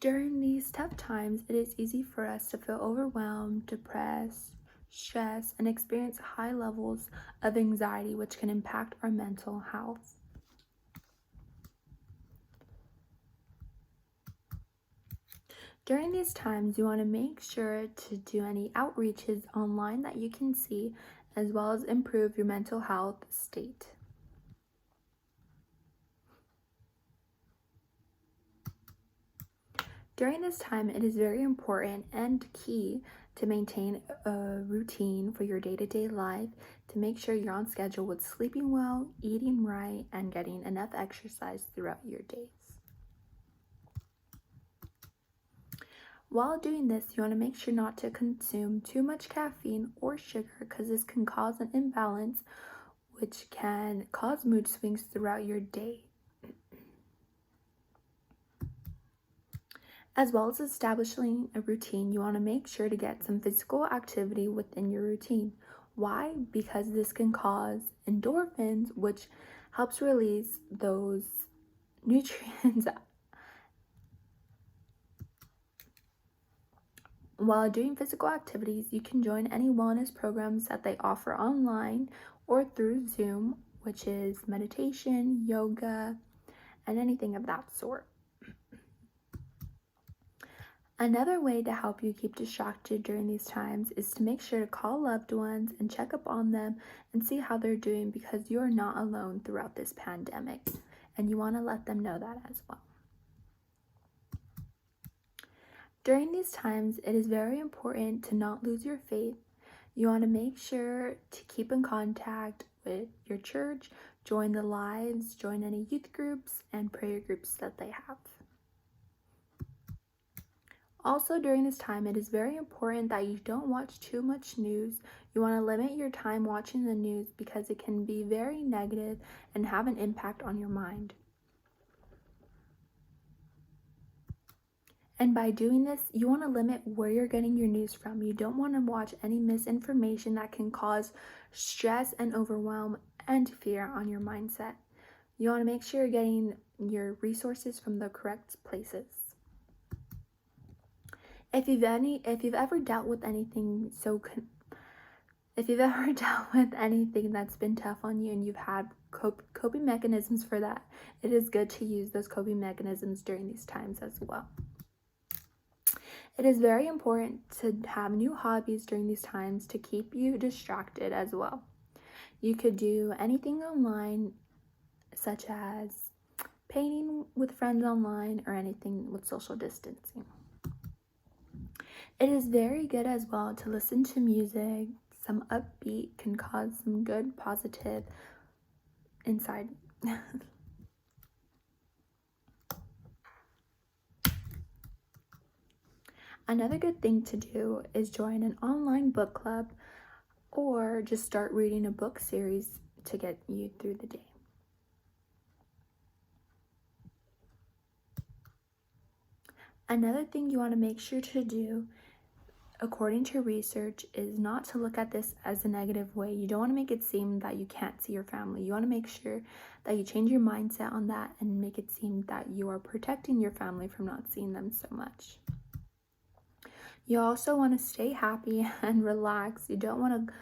During these tough times, it is easy for us to feel overwhelmed, depressed, stressed, and experience high levels of anxiety, which can impact our mental health. During these times, you want to make sure to do any outreaches online that you can see, as well as improve your mental health state. During this time, it is very important and key to maintain a routine for your day-to-day life to make sure you're on schedule with sleeping well, eating right, and getting enough exercise throughout your days. While doing this, you want to make sure not to consume too much caffeine or sugar because this can cause an imbalance which can cause mood swings throughout your day. As well as establishing a routine, you want to make sure to get some physical activity within your routine. Why? Because this can cause endorphins, which helps release those nutrients. While doing physical activities, you can join any wellness programs that they offer online or through Zoom, which is meditation, yoga, and anything of that sort. Another way to help you keep distracted during these times is to make sure to call loved ones and check up on them and see how they're doing, because you're not alone throughout this pandemic, and you want to let them know that as well. During these times, it is very important to not lose your faith. You want to make sure to keep in contact with your church, join the lives, join any youth groups and prayer groups that they have. Also, during this time, it is very important that you don't watch too much news. You want to limit your time watching the news because it can be very negative and have an impact on your mind. And by doing this, you want to limit where you're getting your news from. You don't want to watch any misinformation that can cause stress and overwhelm and fear on your mindset. You want to make sure you're getting your resources from the correct places. If you've ever dealt with anything that's been tough on you and you've had coping mechanisms for that, it is good to use those coping mechanisms during these times as well. It is very important to have new hobbies during these times to keep you distracted as well. You could do anything online, such as painting with friends online or anything with social distancing. It is very good as well to listen to music. Some upbeat can cause some good positive inside. Another good thing to do is join an online book club or just start reading a book series to get you through the day. Another thing you want to make sure to do, according to research, is not to look at this as a negative way. You don't want to make it seem that you can't see your family. You want to make sure that you change your mindset on that and make it seem that you are protecting your family from not seeing them so much. You also want to stay happy and relax. You don't want to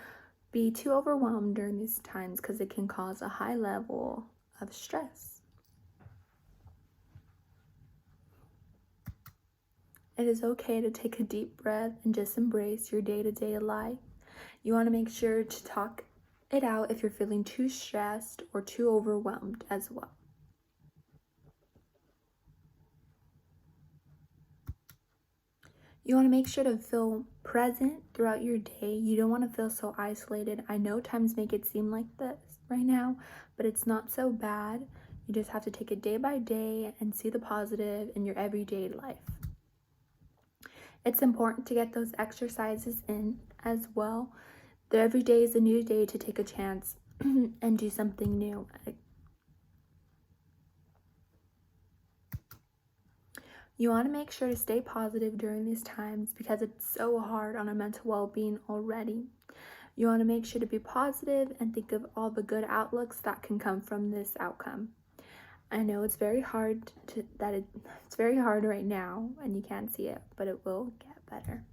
be too overwhelmed during these times because it can cause a high level of stress. It is okay to take a deep breath and just embrace your day-to-day life. You want to make sure to talk it out if you're feeling too stressed or too overwhelmed as well. You want to make sure to feel present throughout your day. You don't want to feel so isolated. I know times make it seem like this right now, but it's not so bad. You just have to take it day by day and see the positive in your everyday life. It's important to get those exercises in as well. Every day is a new day to take a chance and do something new. You want to make sure to stay positive during these times because it's so hard on our mental well-being already. You want to make sure to be positive and think of all the good outlooks that can come from this outcome. I know it's very hard it's very hard right now and you can't see it, but it will get better.